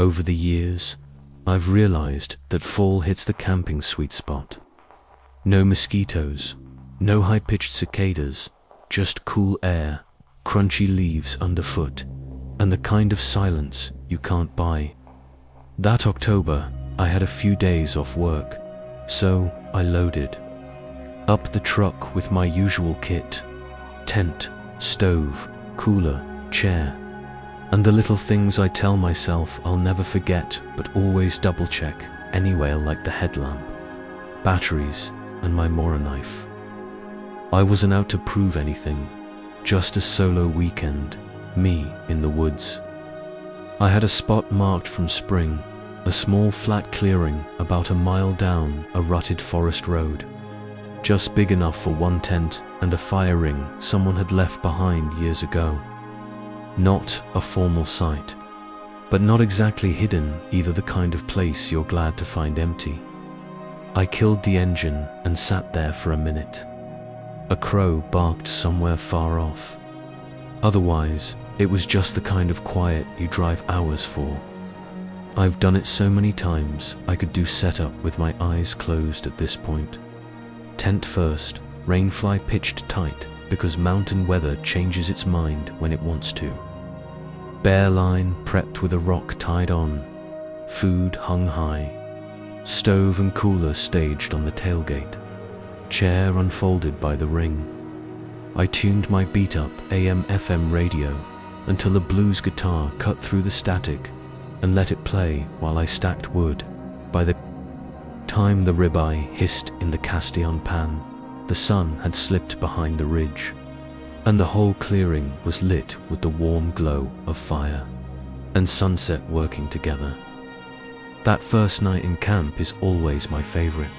Over the years, I've realized that fall hits the camping sweet spot. No mosquitoes, no high-pitched cicadas, just cool air, crunchy leaves underfoot, and the kind of silence you can't buy. That October, I had a few days off work, so I loaded up the truck with my usual kit: tent, stove, cooler, chair, and the little things I tell myself I'll never forget but always double-check anyway, like the headlamp, batteries, and my Mora knife. I wasn't out to prove anything, just a solo weekend, me in the woods. I had a spot marked from spring, a small flat clearing about a mile down a rutted forest road, just big enough for one tent and a fire ring someone had left behind years ago. Not a formal site, but not exactly hidden either, the kind of place you're glad to find empty. I killed the engine and sat there for a minute. A crow barked somewhere far off. Otherwise, it was just the kind of quiet you drive hours for. I've done it so many times I could do setup with my eyes closed at this point. Tent first, rainfly pitched tight because mountain weather changes its mind when it wants to. Bear line prepped with a rock tied on, food hung high, stove and cooler staged on the tailgate, chair unfolded by the ring. I tuned my beat-up AM/FM radio until a blues guitar cut through the static and let it play while I stacked wood. By the time the ribeye hissed in the Castillon pan, the sun had slipped behind the ridge, and the whole clearing was lit with the warm glow of fire and sunset working together. That first night in camp is always my favorite.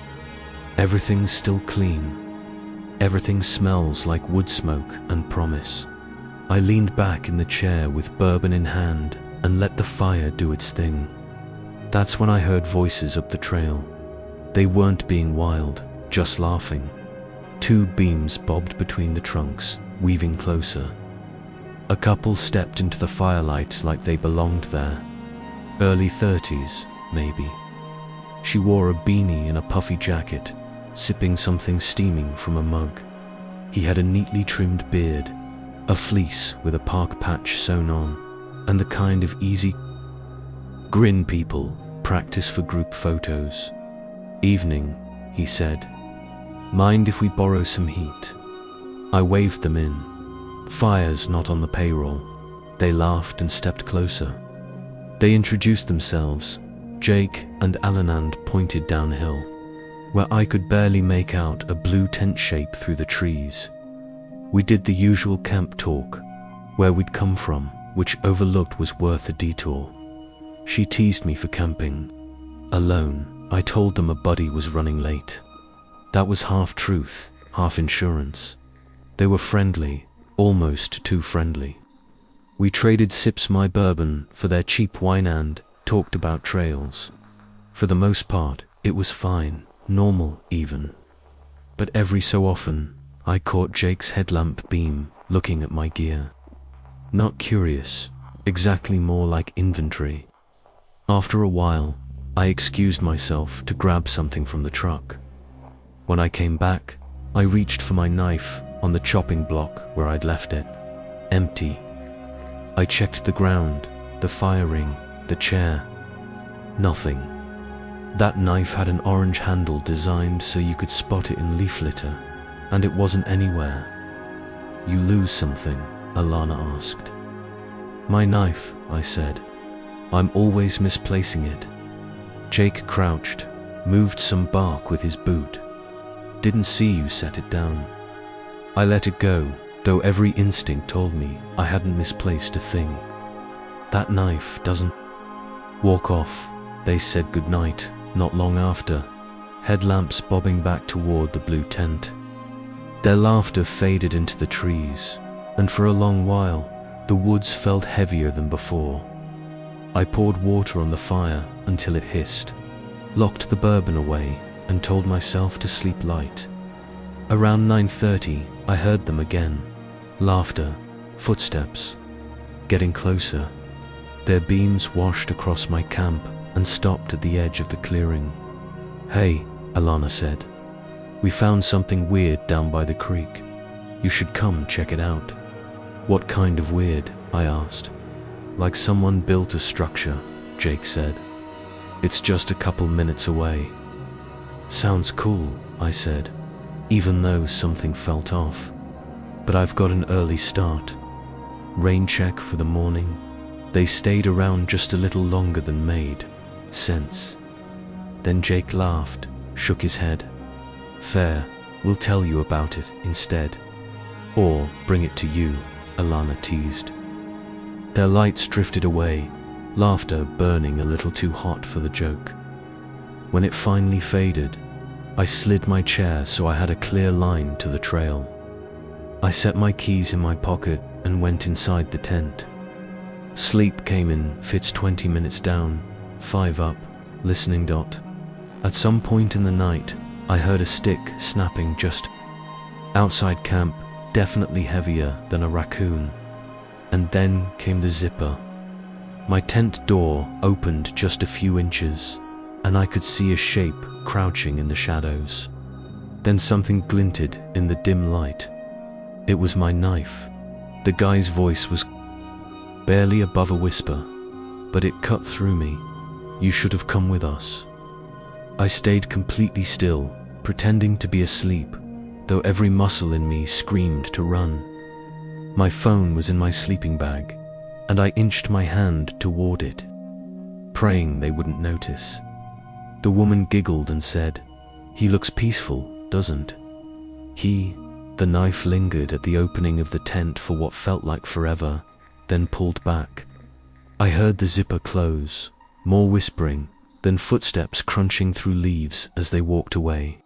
Everything's still clean. Everything smells like wood smoke and promise. I leaned back in the chair with bourbon in hand and let the fire do its thing. That's when I heard voices up the trail. They weren't being wild, just laughing. Two beams bobbed between the trunks, weaving closer. A couple stepped into the firelight like they belonged there. Early 30s, maybe. She wore a beanie and a puffy jacket, sipping something steaming from a mug. He had a neatly trimmed beard, a fleece with a park patch sewn on, and the kind of easy grin people practice for group photos. "Evening," he said. "Mind if we borrow some heat?" I waved them in. "Fire's not on the payroll." They laughed and stepped closer. They introduced themselves. Jake and Alanand pointed downhill, where I could barely make out a blue tent shape through the trees. We did the usual camp talk, where we'd come from, which overlooked was worth a detour. She teased me for camping alone. I told them a buddy was running late. That was half truth, half insurance. They were friendly, almost too friendly. We traded sips my bourbon for their cheap wine and talked about trails. For the most part, it was fine, normal even. But every so often, I caught Jake's headlamp beam looking at my gear. Not curious, exactly more like inventory. After a while, I excused myself to grab something from the truck. When I came back, I reached for my knife on the chopping block where I'd left it. Empty. I checked the ground, the fire ring, the chair. Nothing. That knife had an orange handle designed so you could spot it in leaf litter, and it wasn't anywhere. "You lose something?" Alana asked. "My knife," I said. "I'm always misplacing it." Jake crouched, moved some bark with his boot. "Didn't see you set it down." I let it go, though every instinct told me I hadn't misplaced a thing. "That knife doesn't walk off." They said goodnight, not long after, headlamps bobbing back toward the blue tent. Their laughter faded into the trees, and for a long while, the woods felt heavier than before. I poured water on the fire until it hissed, locked the bourbon away, and told myself to sleep light. Around 9:30, I heard them again. Laughter, footsteps, getting closer. Their beams washed across my camp and stopped at the edge of the clearing. "Hey," Alana said. "We found something weird down by the creek. You should come check it out." "What kind of weird?" I asked. "Like someone built a structure," Jake said. "It's just a couple minutes away." "Sounds cool," I said, even though something felt off. "But I've got an early start." Rain check for the morning. They stayed around just a little longer than made sense. Then Jake laughed, shook his head. "Fair, we'll tell you about it instead. Or bring it to you," Alana teased. Their lights drifted away, laughter burning a little too hot for the joke. When it finally faded, I slid my chair so I had a clear line to the trail. I set my keys in my pocket and went inside the tent. Sleep came in fits, 20 minutes down, 5 up, listening. At some point in the night, I heard a stick snapping just outside camp, definitely heavier than a raccoon. And then came the zipper. My tent door opened just a few inches, and I could see a shape crouching in the shadows. Then something glinted in the dim light. It was my knife. The guy's voice was barely above a whisper, but it cut through me. "You should have come with us." I stayed completely still, pretending to be asleep, though every muscle in me screamed to run. My phone was in my sleeping bag, and I inched my hand toward it, praying they wouldn't notice. The woman giggled and said, "He looks peaceful, doesn't he?" The knife lingered at the opening of the tent for what felt like forever, then pulled back. I heard the zipper close, more whispering, then footsteps crunching through leaves as they walked away.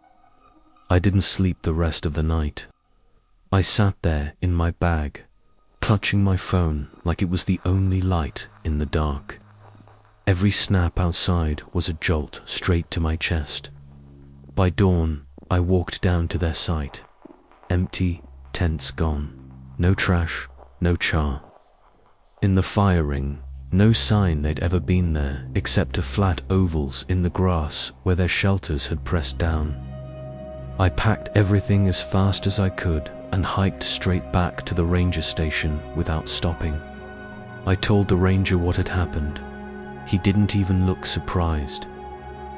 I didn't sleep the rest of the night. I sat there in my bag, clutching my phone like it was the only light in the dark. Every snap outside was a jolt straight to my chest. By dawn, I walked down to their site. Empty, tents gone. No trash, no char. In the fire ring, no sign they'd ever been there except to flat ovals in the grass where their shelters had pressed down. I packed everything as fast as I could and hiked straight back to the ranger station without stopping. I told the ranger what had happened. He didn't even look surprised.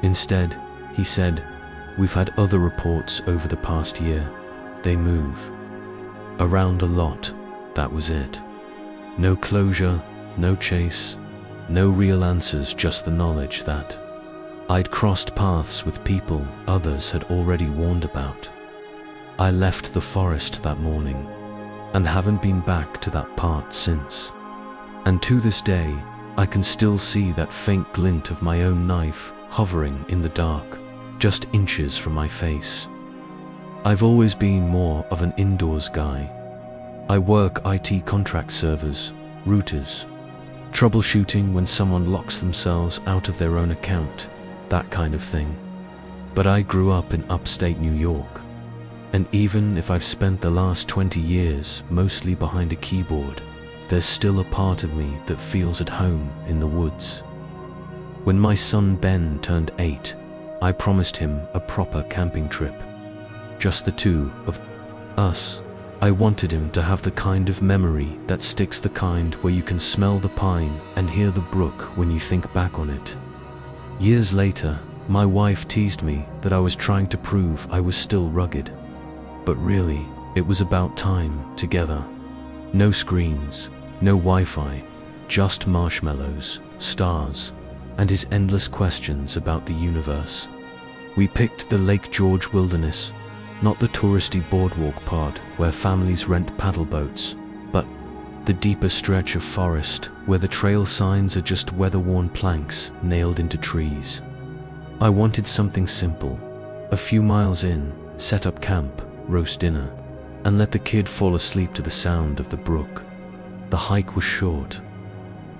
Instead, he said, "We've had other reports over the past year. They move around a lot, that was it. No closure, no chase, no real answers, just the knowledge that I'd crossed paths with people others had already warned about." I left the forest that morning, and haven't been back to that part since. And to this day, I can still see that faint glint of my own knife hovering in the dark, just inches from my face. I've always been more of an indoors guy. I work IT contract servers, routers, troubleshooting when someone locks themselves out of their own account, that kind of thing. But I grew up in upstate New York, and even if I've spent the last 20 years mostly behind a keyboard, there's still a part of me that feels at home in the woods. When my son Ben turned 8, I promised him a proper camping trip. Just the two of us. I wanted him to have the kind of memory that sticks, the kind where you can smell the pine and hear the brook when you think back on it. Years later, my wife teased me that I was trying to prove I was still rugged. But really, it was about time together. No screens, no Wi-Fi, just marshmallows, stars, and his endless questions about the universe. We picked the Lake George wilderness, not the touristy boardwalk part where families rent paddle boats, but the deeper stretch of forest where the trail signs are just weather-worn planks nailed into trees. I wanted something simple. A few miles in, set up camp, roast dinner, and let the kid fall asleep to the sound of the brook. The hike was short,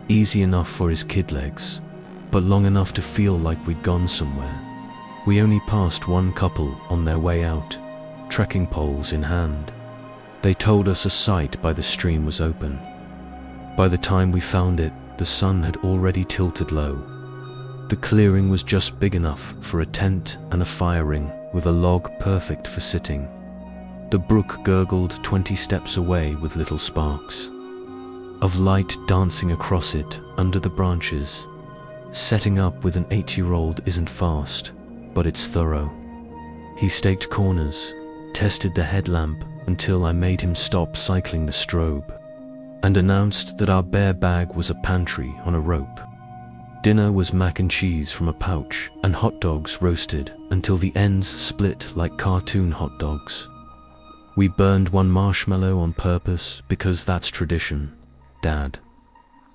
easy enough for his kid legs, but long enough to feel like we'd gone somewhere. We only passed one couple on their way out, trekking poles in hand. They told us a site by the stream was open. By the time we found it, the sun had already tilted low. The clearing was just big enough for a tent and a fire ring with a log perfect for sitting. The brook gurgled 20 steps away with little sparks of light dancing across it under the branches. Setting up with an 8-year-old isn't fast, but it's thorough. He staked corners, tested the headlamp until I made him stop cycling the strobe, and announced that our bear bag was a pantry on a rope. Dinner was mac and cheese from a pouch and hot dogs roasted until the ends split like cartoon hot dogs. We burned one marshmallow on purpose because that's tradition, Dad.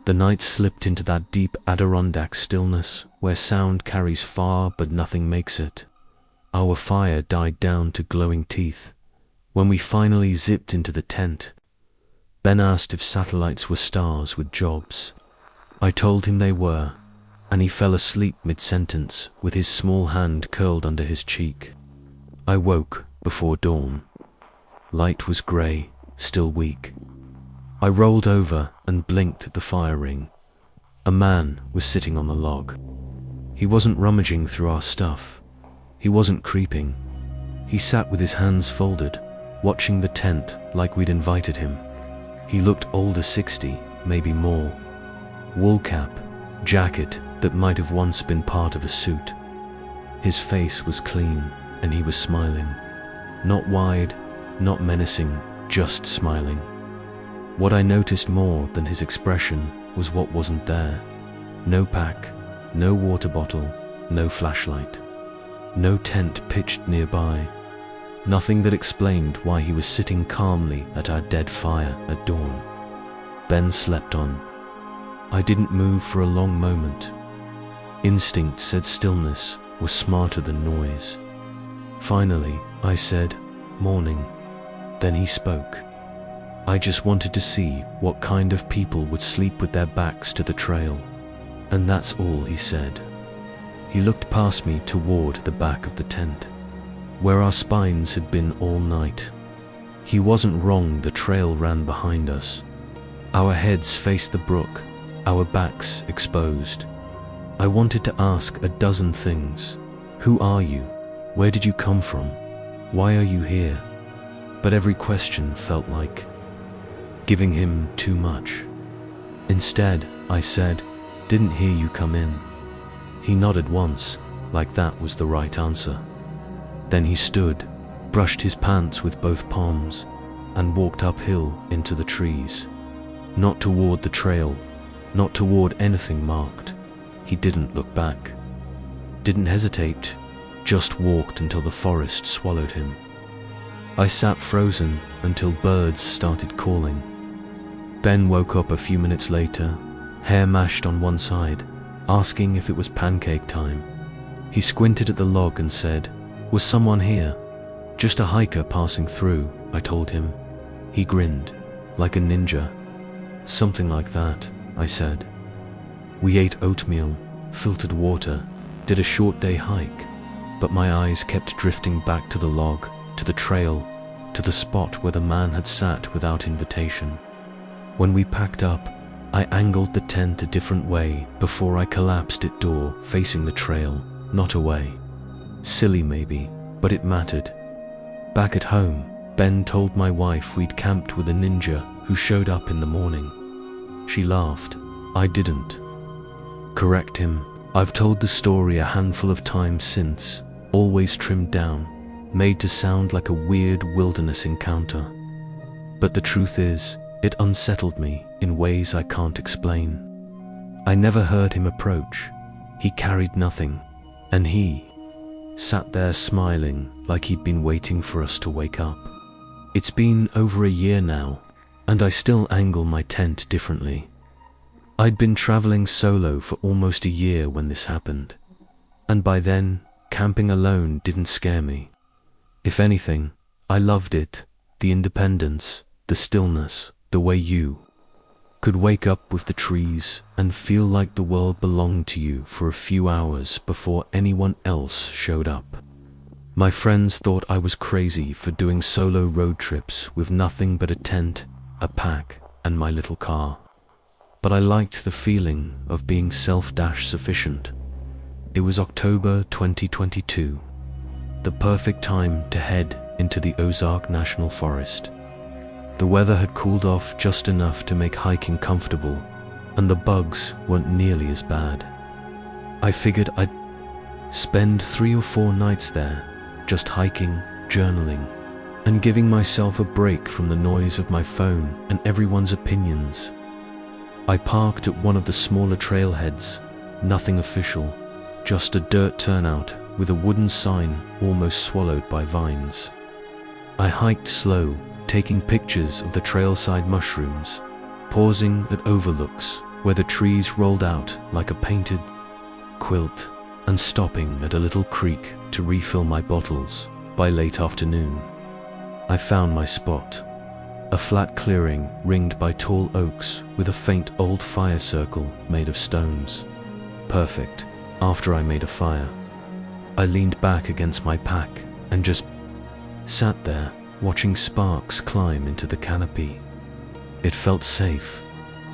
The night slipped into that deep Adirondack stillness where sound carries far but nothing makes it. Our fire died down to glowing teeth. When we finally zipped into the tent, Ben asked if satellites were stars with jobs. I told him they were, and he fell asleep mid-sentence with his small hand curled under his cheek. I woke before dawn. Light was grey, still weak. I rolled over and blinked at the fire ring. A man was sitting on the log. He wasn't rummaging through our stuff. He wasn't creeping. He sat with his hands folded, watching the tent like we'd invited him. He looked older 60, maybe more. Wool cap, jacket that might have once been part of a suit. His face was clean, and he was smiling. Not wide, not menacing, just smiling. What I noticed more than his expression was what wasn't there. No pack, no water bottle, no flashlight. No tent pitched nearby. Nothing that explained why he was sitting calmly at our dead fire at dawn. Ben slept on. I didn't move for a long moment. Instinct said stillness was smarter than noise. Finally, I said, "Morning." Then he spoke. I just wanted to see what kind of people would sleep with their backs to the trail. And that's all he said. He looked past me toward the back of the tent, where our spines had been all night. He wasn't wrong, the trail ran behind us. Our heads faced the brook, our backs exposed. I wanted to ask a dozen things. Who are you? Where did you come from? Why are you here? But every question felt like giving him too much. Instead, I said, "Didn't hear you come in." He nodded once, like that was the right answer. Then he stood, brushed his pants with both palms, and walked uphill into the trees. Not toward the trail, not toward anything marked. He didn't look back. Didn't hesitate, just walked until the forest swallowed him. I sat frozen until birds started calling. Ben woke up a few minutes later, hair mashed on one side, asking if it was pancake time. He squinted at the log and said, "Was someone here?" "Just a hiker passing through," I told him. He grinned, like a ninja. "Something like that," I said. We ate oatmeal, filtered water, did a short day hike, but my eyes kept drifting back to the log, to the trail, to the spot where the man had sat without invitation. When we packed up, I angled the tent a different way before I collapsed it door facing the trail, not away. Silly maybe, but it mattered. Back at home, Ben told my wife we'd camped with a ninja who showed up in the morning. She laughed. I didn't. Correct him. I've told the story a handful of times since, always trimmed down, made to sound like a weird wilderness encounter. But the truth is, it unsettled me in ways I can't explain. I never heard him approach. He carried nothing, and he sat there smiling like he'd been waiting for us to wake up. It's been over a year now, and I still angle my tent differently. I'd been traveling solo for almost a year when this happened, and by then, camping alone didn't scare me. If anything, I loved it, the independence, the stillness, the way you could wake up with the trees and feel like the world belonged to you for a few hours before anyone else showed up. My friends thought I was crazy for doing solo road trips with nothing but a tent, a pack, and my little car. but I liked the feeling of being self-sufficient. It was October 2022, the perfect time to head into the Ozark National Forest. The weather had cooled off just enough to make hiking comfortable, and the bugs weren't nearly as bad. I figured I'd spend 3 or 4 nights there, just hiking, journaling, and giving myself a break from the noise of my phone and everyone's opinions. I parked at one of the smaller trailheads, nothing official, just a dirt turnout with a wooden sign almost swallowed by vines. I hiked slow, taking pictures of the trailside mushrooms, pausing at overlooks where the trees rolled out like a painted quilt, and stopping at a little creek to refill my bottles. By late afternoon, I found my spot, a flat clearing ringed by tall oaks with a faint old fire circle made of stones. Perfect. After I made a fire, I leaned back against my pack and just sat there, watching sparks climb into the canopy. It felt safe.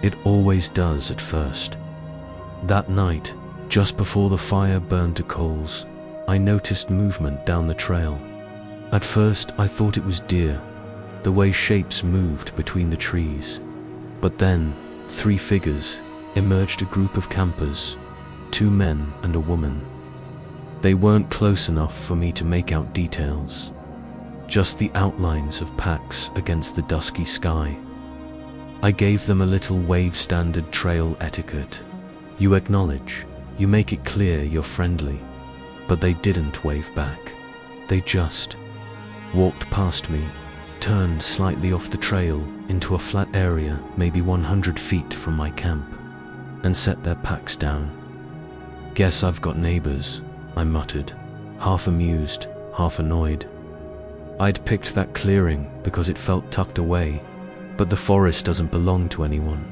It always does at first. That night, just before the fire burned to coals, I noticed movement down the trail. At first, I thought it was deer, the way shapes moved between the trees. But then, 3 figures emerged, a group of campers, 2 men and a woman. They weren't close enough for me to make out details, just the outlines of packs against the dusky sky. I gave them a little wave, standard trail etiquette. You acknowledge, you make it clear you're friendly. But they didn't wave back. They just walked past me, turned slightly off the trail into a flat area maybe 100 feet from my camp, and set their packs down. Guess I've got neighbors, I muttered, half amused, half annoyed. I'd picked that clearing because it felt tucked away, but the forest doesn't belong to anyone.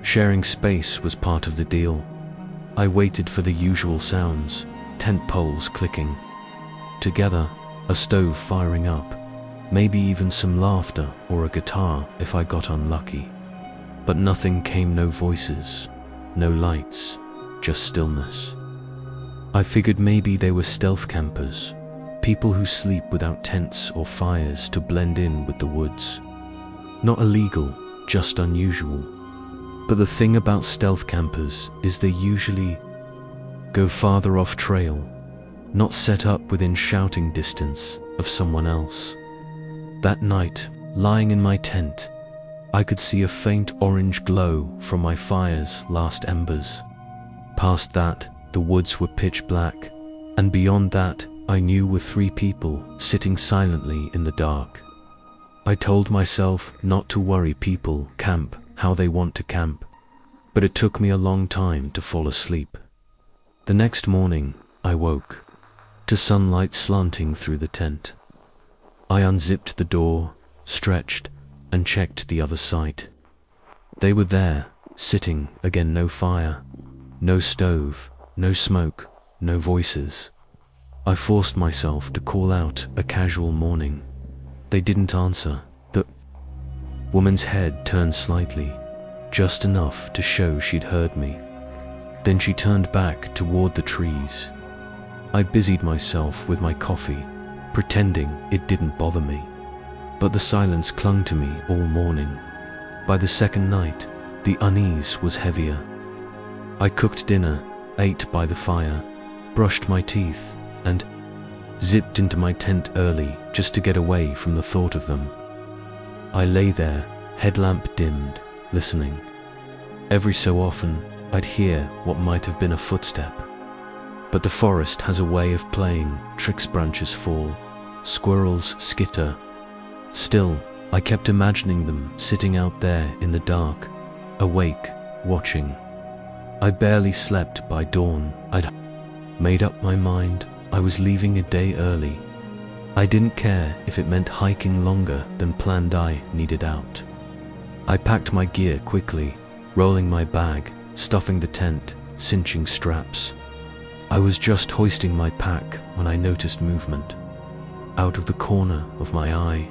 Sharing space was part of the deal. I waited for the usual sounds, tent poles clicking. Together, a stove firing up, maybe even some laughter or a guitar if I got unlucky. But nothing came, no voices, no lights, just stillness. I figured maybe they were stealth campers, people who sleep without tents or fires to blend in with the woods. Not illegal, just unusual. But the thing about stealth campers is they usually go farther off trail, not set up within shouting distance of someone else. That night, lying in my tent, I could see a faint orange glow from my fire's last embers. Past that, the woods were pitch black, and beyond that, I knew were 3 people sitting silently in the dark. I told myself not to worry, people camp how they want to camp, but it took me a long time to fall asleep. The next morning, I woke to sunlight slanting through the tent. I unzipped the door, stretched, and checked the other side. They were there, sitting again, no fire, no stove, no smoke, no voices. I forced myself to call out a casual morning. They didn't answer. The woman's head turned slightly, just enough to show she'd heard me. Then she turned back toward the trees. I busied myself with my coffee, pretending it didn't bother me. But the silence clung to me all morning. By the second night, the unease was heavier. I cooked dinner, ate by the fire, brushed my teeth, and zipped into my tent early just to get away from the thought of them. I lay there, headlamp dimmed, listening. Every so often, I'd hear what might have been a footstep. But the forest has a way of playing tricks. Branches fall, squirrels skitter. Still, I kept imagining them sitting out there in the dark, awake, watching. I barely slept by dawn. I'd made up my mind I was leaving a day early. I didn't care if it meant hiking longer than planned. I needed out. I packed my gear quickly, rolling my bag, stuffing the tent, cinching straps. I was just hoisting my pack when I noticed movement. Out of the corner of my eye,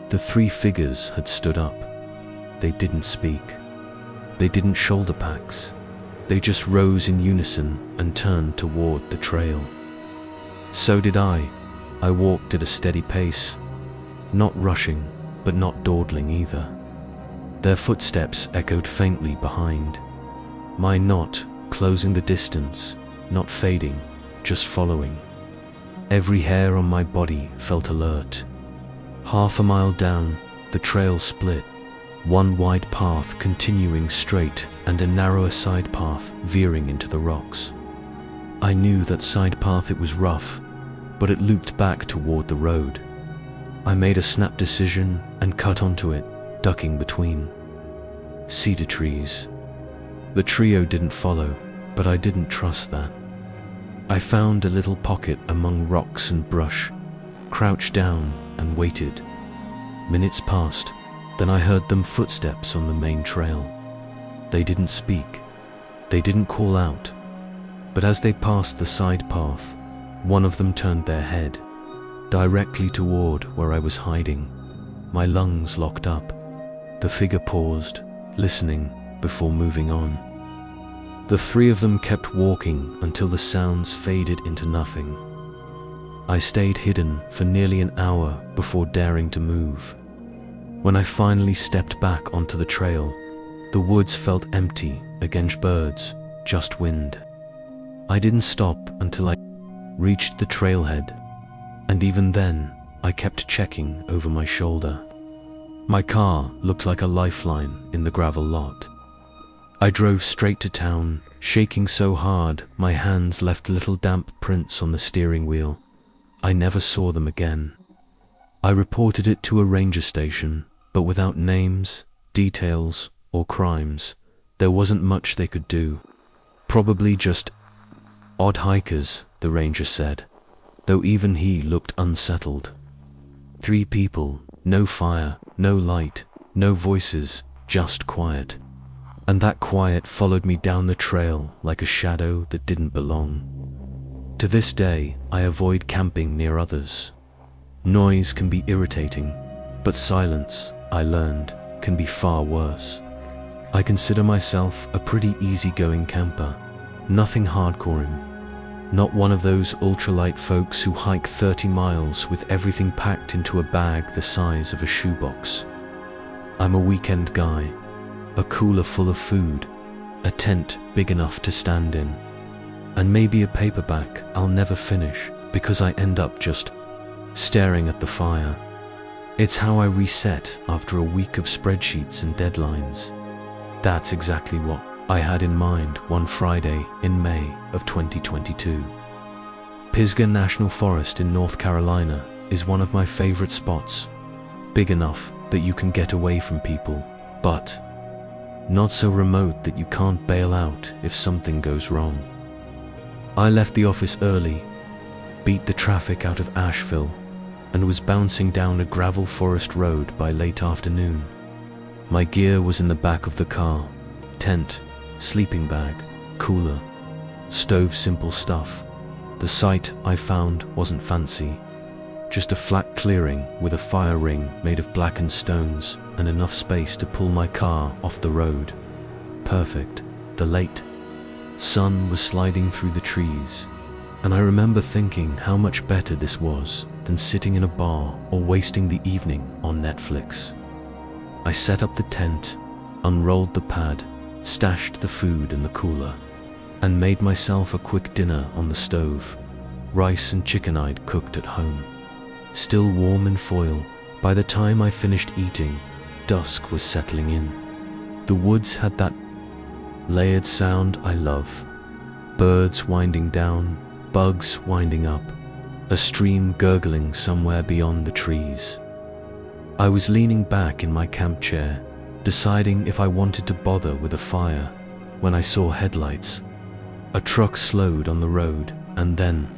the 3 figures had stood up. They didn't speak. They didn't shoulder packs. They just rose in unison and turned toward the trail. So did I. I walked at a steady pace, not rushing, but not dawdling either. Their footsteps echoed faintly behind. Mine not, closing the distance, not fading, just following. Every hair on my body felt alert. Half a mile down, the trail split, one wide path continuing straight and a narrower side path veering into the rocks. I knew that side path. It was rough, but it looped back toward the road. I made a snap decision and cut onto it, ducking between cedar trees. The trio didn't follow, but I didn't trust that. I found a little pocket among rocks and brush, crouched down and waited. Minutes passed, then I heard them footsteps on the main trail. They didn't speak, they didn't call out, but as they passed the side path, one of them turned their head, directly toward where I was hiding. My lungs locked up. The figure paused, listening before moving on. The three of them kept walking until the sounds faded into nothing. I stayed hidden for nearly an hour before daring to move. When I finally stepped back onto the trail, the woods felt empty against birds, just wind. I didn't stop until I reached the trailhead, and even then, I kept checking over my shoulder. My car looked like a lifeline in the gravel lot. I drove straight to town, shaking so hard my hands left little damp prints on the steering wheel. I never saw them again. I reported it to a ranger station, but without names, details, or crimes, there wasn't much they could do. Probably just odd hikers, the ranger said, though even he looked unsettled. 3 people, no fire, no light, no voices, just quiet. And that quiet followed me down the trail like a shadow that didn't belong. To this day, I avoid camping near others. Noise can be irritating, but silence, I learned, can be far worse. I consider myself a pretty easygoing camper, nothing hardcoring. Not one of those ultralight folks who hike 30 miles with everything packed into a bag the size of a shoebox. I'm a weekend guy, a cooler full of food, a tent big enough to stand in, and maybe a paperback I'll never finish because I end up just staring at the fire. It's how I reset after a week of spreadsheets and deadlines. That's exactly what I had in mind one Friday in May of 2022. Pisgah National Forest in North Carolina is one of my favorite spots. Big enough that you can get away from people, but not so remote that you can't bail out if something goes wrong. I left the office early, beat the traffic out of Asheville, and was bouncing down a gravel forest road by late afternoon. My gear was in the back of the car: tent, sleeping bag, cooler, stove, simple stuff. The site I found wasn't fancy, just a flat clearing with a fire ring made of blackened stones and enough space to pull my car off the road. Perfect. The late sun was sliding through the trees, and I remember thinking how much better this was than sitting in a bar or wasting the evening on Netflix. I set up the tent, unrolled the pad, stashed the food in the cooler, and made myself a quick dinner on the stove. Rice and chicken I'd cooked at home. Still warm in foil, by the time I finished eating, dusk was settling in. The woods had that layered sound I love. Birds winding down, bugs winding up, a stream gurgling somewhere beyond the trees. I was leaning back in my camp chair, deciding if I wanted to bother with a fire, when I saw headlights. A truck slowed on the road and then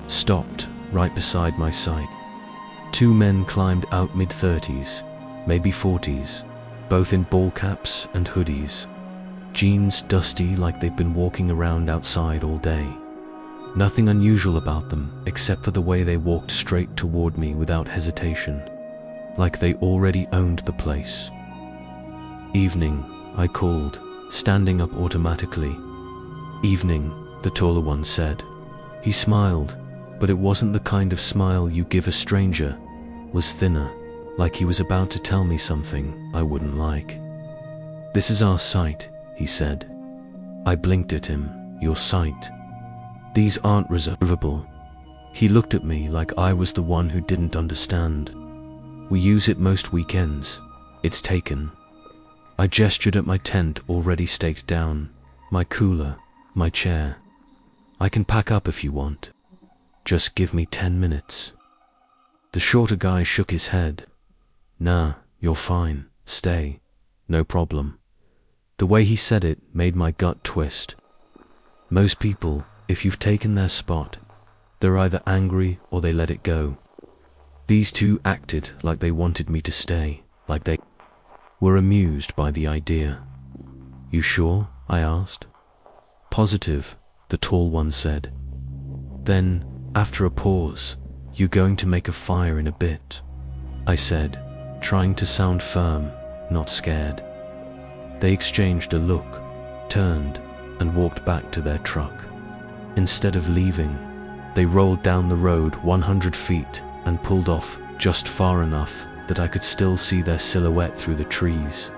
stopped right beside my sight. 2 men climbed out, mid-30s, maybe 40s, both in ball caps and hoodies. Jeans dusty like they'd been walking around outside all day. Nothing unusual about them except for the way they walked straight toward me without hesitation, like they already owned the place. Evening, I called, standing up automatically. "Evening," the taller one said. He smiled, but it wasn't the kind of smile you give a stranger. It was thinner, like he was about to tell me something I wouldn't like. "This is our site," he said. I blinked at him. "Your site? These aren't reservable." He looked at me like I was the one who didn't understand. "We use it most weekends. It's taken." I gestured at my tent already staked down, my cooler, my chair. "I can pack up if you want. Just give me 10 minutes. The shorter guy shook his head. "Nah, you're fine. Stay. No problem." The way he said it made my gut twist. Most people, if you've taken their spot, they're either angry or they let it go. These two acted like they wanted me to stay, like they were amused by the idea. "You sure?" I asked. "Positive," the tall one said. Then, after a pause, "You going to make a fire in a bit?" I said, trying to sound firm, not scared. They exchanged a look, turned, and walked back to their truck. Instead of leaving, they rolled down the road 100 feet and pulled off just far enough that I could still see their silhouette through the trees.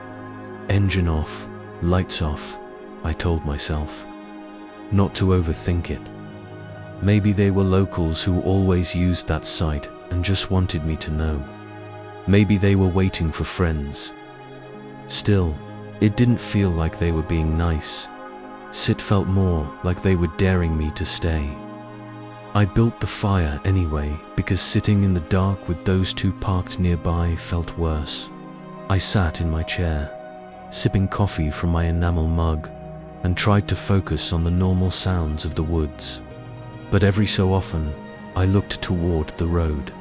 Engine off, lights off, I told myself. Not to overthink it. Maybe they were locals who always used that site and just wanted me to know. Maybe they were waiting for friends. Still, it didn't feel like they were being nice. It felt more like they were daring me to stay. I built the fire anyway because sitting in the dark with those two parked nearby felt worse. I sat in my chair, sipping coffee from my enamel mug, and tried to focus on the normal sounds of the woods. But every so often, I looked toward the road.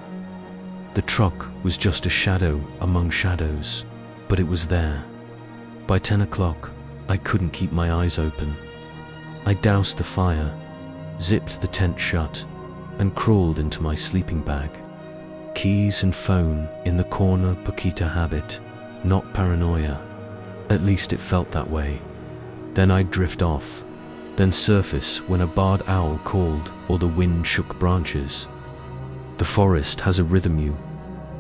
The truck was just a shadow among shadows, but it was there. By 10 o'clock, I couldn't keep my eyes open. I doused the fire, zipped the tent shut, and crawled into my sleeping bag. Keys and phone in the corner, Paquita habit, not paranoia. At least it felt that way. Then I'd drift off, then surface when a barred owl called or the wind shook branches. The forest has a rhythm. You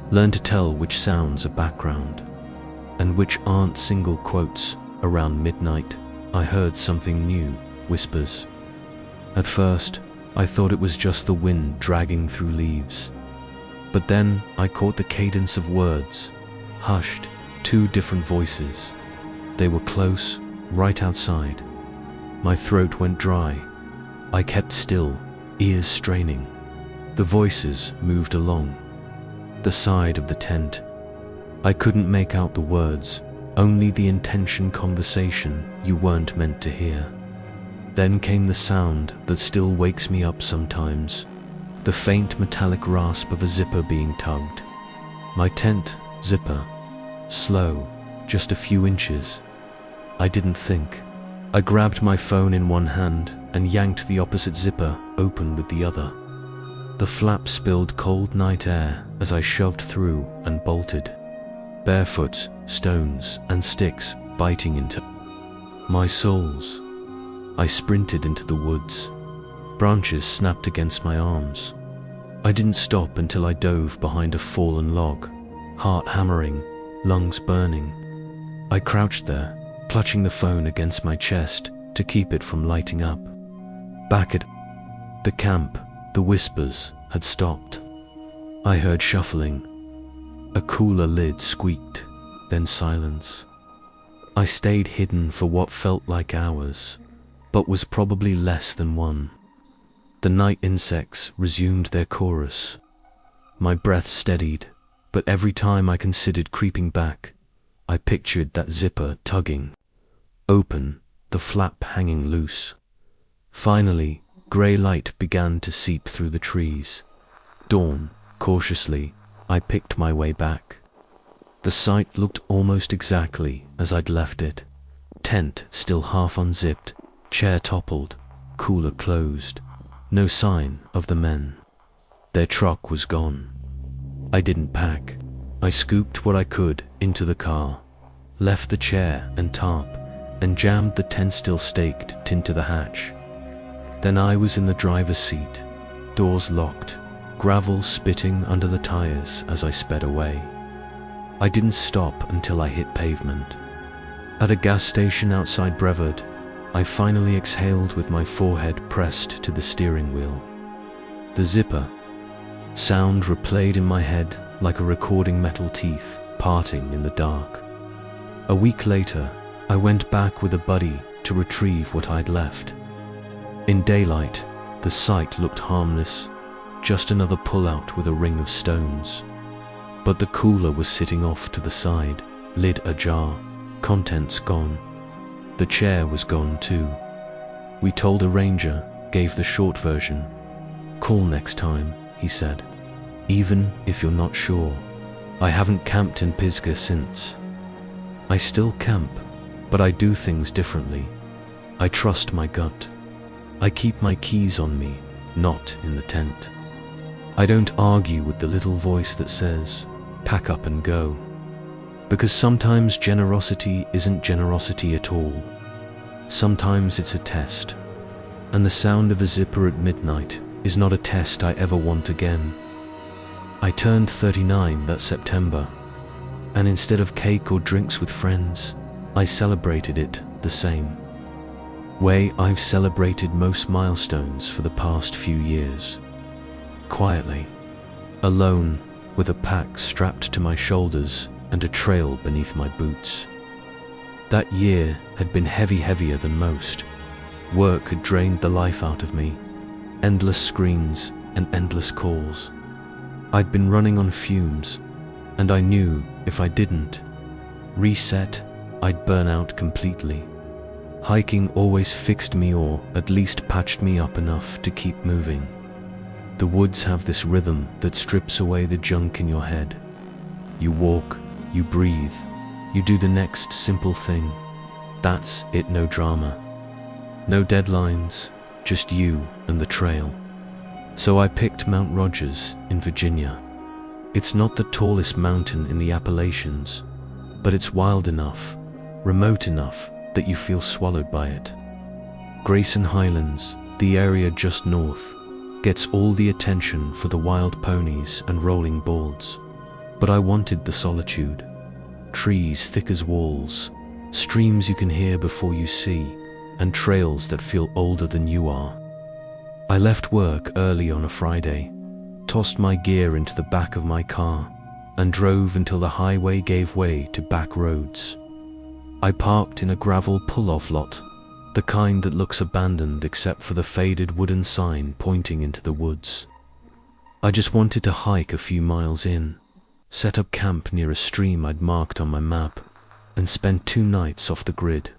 learn to tell which sounds are background and which aren't single quotes. Around midnight, I heard something new, whispers. At first, I thought it was just the wind dragging through leaves. But then I caught the cadence of words, hushed, 2 different voices. They were close, right outside. My throat went dry. I kept still, ears straining. The voices moved along the side of the tent. I couldn't make out the words, only the intention, conversation you weren't meant to hear. Then came the sound that still wakes me up sometimes, the faint metallic rasp of a zipper being tugged. My tent zipper, slow, just a few inches. I didn't think. I grabbed my phone in one hand and yanked the opposite zipper open with the other. The flap spilled cold night air as I shoved through and bolted. Barefoot, stones and sticks biting into my soles. I sprinted into the woods. Branches snapped against my arms. I didn't stop until I dove behind a fallen log, heart hammering, lungs burning. I crouched there, clutching the phone against my chest to keep it from lighting up. Back at the camp, the whispers had stopped. I heard shuffling. A cooler lid squeaked, then silence. I stayed hidden for what felt like hours, but was probably less than one. The night insects resumed their chorus. My breath steadied, but every time I considered creeping back, I pictured that zipper tugging. Open, the flap hanging loose. Finally, grey light began to seep through the trees. Dawn, cautiously, I picked my way back. The site looked almost exactly as I'd left it. Tent still half unzipped, chair toppled, cooler closed. No sign of the men. Their truck was gone. I didn't pack. I scooped what I could into the car, left the chair and tarp, and jammed the tent still staked into the hatch. Then I was in the driver's seat, doors locked, gravel spitting under the tires as I sped away. I didn't stop until I hit pavement. At a gas station outside Brevard, I finally exhaled with my forehead pressed to the steering wheel. The zipper sound replayed in my head like a recording metal teeth parting in the dark. A week later, I went back with a buddy to retrieve what I'd left. In daylight, the site looked harmless, just another pullout with a ring of stones. But the cooler was sitting off to the side, lid ajar, contents gone. The chair was gone too. We told a ranger, gave the short version. "Call next time," he said. "Even if you're not sure." I haven't camped in Pisgah since. I still camp, but I do things differently. I trust my gut. I keep my keys on me, not in the tent. I don't argue with the little voice that says, "Pack up and go." Because sometimes generosity isn't generosity at all. Sometimes it's a test. And the sound of a zipper at midnight is not a test I ever want again. I turned 39 that September, and instead of cake or drinks with friends, I celebrated it the same way I've celebrated most milestones for the past few years. Quietly, alone, with a pack strapped to my shoulders and a trail beneath my boots. That year had been heavier than most. Work had drained the life out of me. Endless screens and endless calls. I'd been running on fumes, and I knew if I didn't reset, I'd burn out completely. Hiking always fixed me, or at least patched me up enough to keep moving. The woods have this rhythm that strips away the junk in your head. You walk, you breathe, you do the next simple thing. That's it, no drama. No deadlines, just you and the trail. So I picked Mount Rogers in Virginia. It's not the tallest mountain in the Appalachians, but it's wild enough, remote enough that you feel swallowed by it. Grayson Highlands, the area just north, gets all the attention for the wild ponies and rolling boards. But I wanted the solitude. Trees thick as walls, streams you can hear before you see, and trails that feel older than you are. I left work early on a Friday, tossed my gear into the back of my car, and drove until the highway gave way to back roads. I parked in a gravel pull-off lot, the kind that looks abandoned except for the faded wooden sign pointing into the woods. I just wanted to hike a few miles in, set up camp near a stream I'd marked on my map, and spend 2 nights off the grid.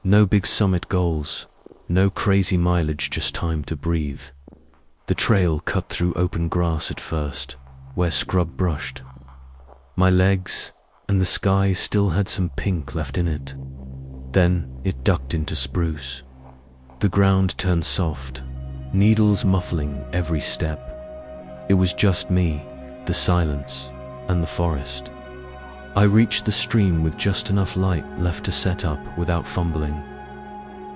No big summit goals, no crazy mileage, just time to breathe. The trail cut through open grass at first, where scrub brushed my legs, and the sky still had some pink left in it. Then it ducked into spruce. The ground turned soft, needles muffling every step. It was just me, the silence, and the forest. I reached the stream with just enough light left to set up without fumbling.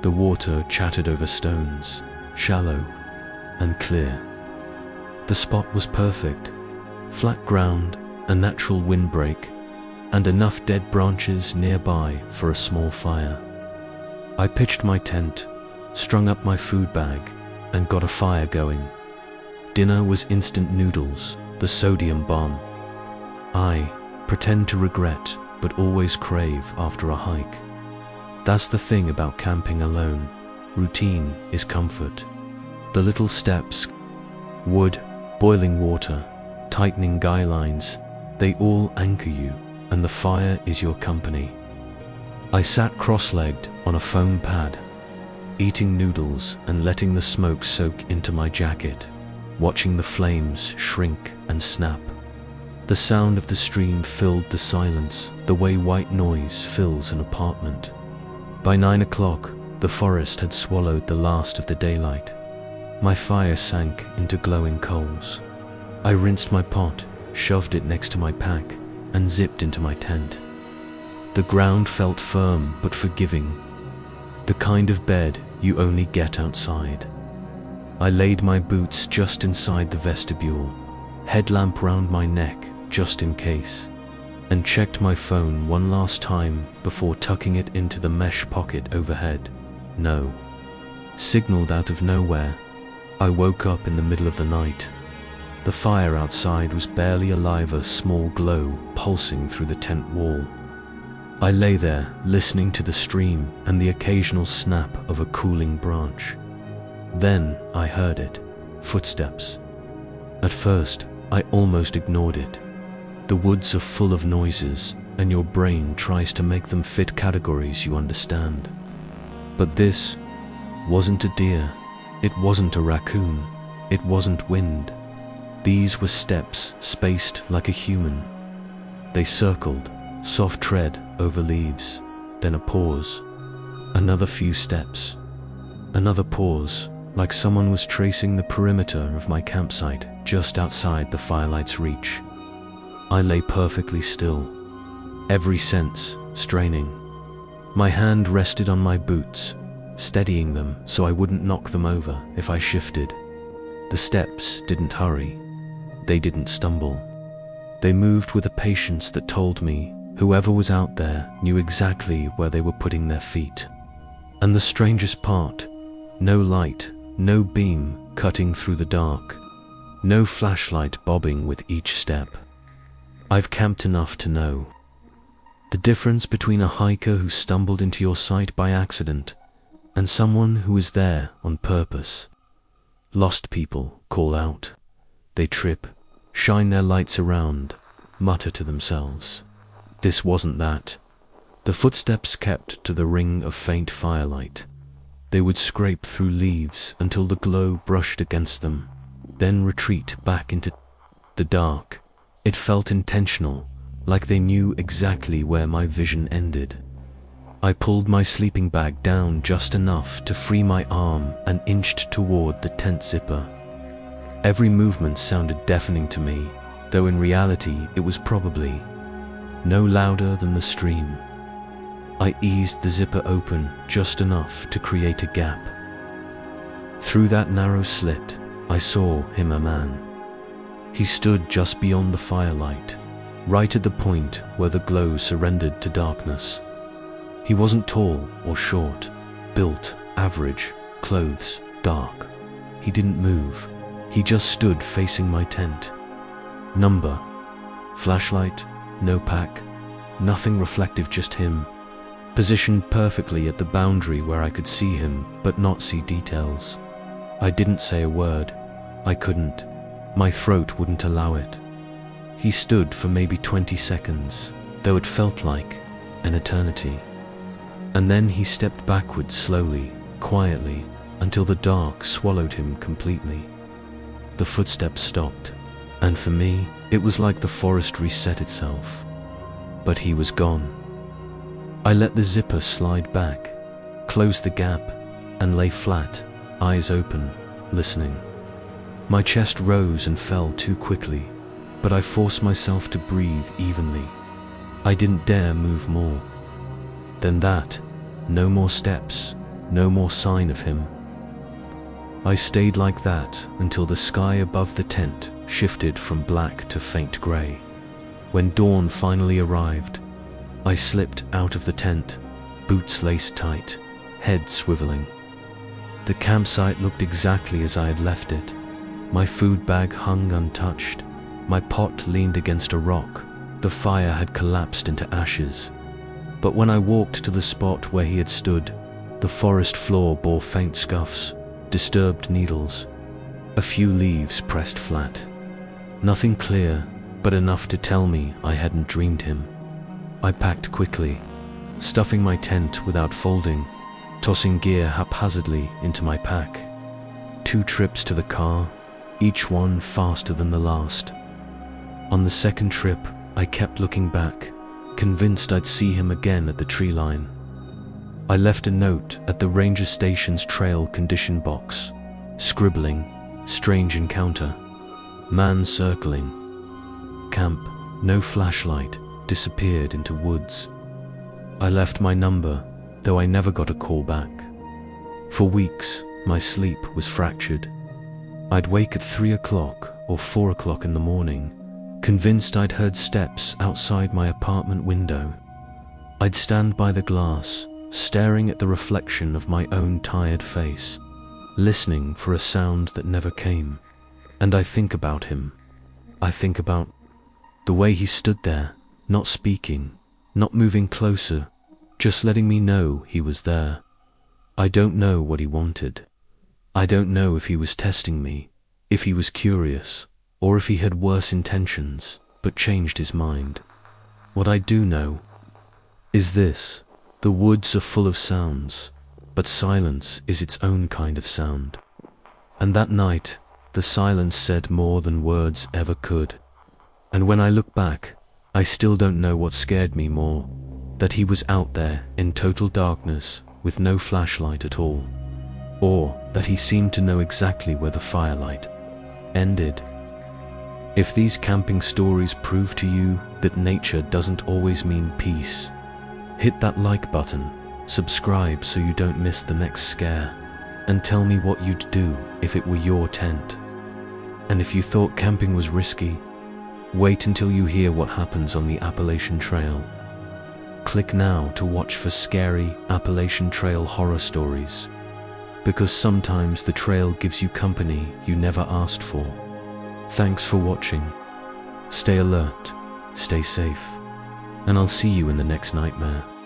The water chattered over stones, shallow and clear. The spot was perfect, flat ground, a natural windbreak, and enough dead branches nearby for a small fire. I pitched my tent, strung up my food bag, and got a fire going. Dinner was instant noodles, the sodium bomb. I pretend to regret, but always crave after a hike. That's the thing about camping alone. Routine is comfort. The little steps, wood, boiling water, tightening guy lines, they all anchor you, and the fire is your company. I sat cross-legged on a foam pad, eating noodles and letting the smoke soak into my jacket, watching the flames shrink and snap. The sound of the stream filled the silence, the way white noise fills an apartment. By 9 o'clock, the forest had swallowed the last of the daylight. My fire sank into glowing coals. I rinsed my pot, shoved it next to my pack, and zipped into my tent. The ground felt firm but forgiving, the kind of bed you only get outside. I laid my boots just inside the vestibule, headlamp round my neck just in case, and checked my phone one last time before tucking it into the mesh pocket overhead. No. Signaled out of nowhere, I woke up in the middle of the night. The fire outside was barely alive, a small glow pulsing through the tent wall. I lay there, listening to the stream and the occasional snap of a cooling branch. Then I heard it. Footsteps. At first, I almost ignored it. The woods are full of noises, and your brain tries to make them fit categories you understand. But this wasn't a deer. It wasn't a raccoon. It wasn't wind. These were steps spaced like a human. They circled, soft tread over leaves, then a pause. Another few steps. Another pause, like someone was tracing the perimeter of my campsite just outside the firelight's reach. I lay perfectly still, every sense straining. My hand rested on my boots, steadying them so I wouldn't knock them over if I shifted. The steps didn't hurry. They didn't stumble. They moved with a patience that told me whoever was out there knew exactly where they were putting their feet. And the strangest part, no light, no beam cutting through the dark, no flashlight bobbing with each step. I've camped enough to know the difference between a hiker who stumbled into your sight by accident and someone who is there on purpose. Lost people call out. They trip, shine their lights around, mutter to themselves. This wasn't that. The footsteps kept to the ring of faint firelight. They would scrape through leaves until the glow brushed against them, then retreat back into the dark. It felt intentional, like they knew exactly where my vision ended. I pulled my sleeping bag down just enough to free my arm and inched toward the tent zipper. Every movement sounded deafening to me, though in reality it was probably no louder than the stream. I eased the zipper open just enough to create a gap. Through that narrow slit, I saw him, a man. He stood just beyond the firelight, right at the point where the glow surrendered to darkness. He wasn't tall or short, built, average, clothes, dark. He didn't move. He just stood facing my tent. Number, flashlight, no pack, nothing reflective, just him. Positioned perfectly at the boundary where I could see him but not see details. I didn't say a word. I couldn't. My throat wouldn't allow it. He stood for maybe 20 seconds, though it felt like an eternity. And then he stepped backwards slowly, quietly, until the dark swallowed him completely. The footsteps stopped, and for me, it was like the forest reset itself. But he was gone. I let the zipper slide back, closed the gap, and lay flat, eyes open, listening. My chest rose and fell too quickly, but I forced myself to breathe evenly. I didn't dare move more. Then that, no more steps, no more sign of him. I stayed like that until the sky above the tent shifted from black to faint gray. When dawn finally arrived, I slipped out of the tent, boots laced tight, head swiveling. The campsite looked exactly as I had left it. My food bag hung untouched. My pot leaned against a rock. The fire had collapsed into ashes. But when I walked to the spot where he had stood, the forest floor bore faint scuffs, disturbed needles, a few leaves pressed flat. Nothing clear, but enough to tell me I hadn't dreamed him. I packed quickly, stuffing my tent without folding, tossing gear haphazardly into my pack. 2 trips to the car, each one faster than the last. On the second trip, I kept looking back, convinced I'd see him again at the tree line. I left a note at the ranger station's trail condition box, scribbling, strange encounter, man circling. Camp, no flashlight, disappeared into woods. I left my number, though I never got a call back. For weeks, my sleep was fractured. I'd wake at 3 o'clock or 4 o'clock in the morning, convinced I'd heard steps outside my apartment window. I'd stand by the glass, staring at the reflection of my own tired face, listening for a sound that never came. And I think about him. I think about the way he stood there, not speaking, not moving closer, just letting me know he was there. I don't know what he wanted. I don't know if he was testing me, if he was curious, or if he had worse intentions, but changed his mind. What I do know is this: the woods are full of sounds, but silence is its own kind of sound. And that night, the silence said more than words ever could. And when I look back, I still don't know what scared me more: that he was out there in total darkness with no flashlight at all, or that he seemed to know exactly where the firelight ended. If these camping stories prove to you that nature doesn't always mean peace, hit that like button, subscribe so you don't miss the next scare, and tell me what you'd do if it were your tent. And if you thought camping was risky, wait until you hear what happens on the Appalachian Trail. Click now to watch for scary Appalachian Trail horror stories, because sometimes the trail gives you company you never asked for. Thanks for watching. Stay alert, stay safe, and I'll see you in the next nightmare.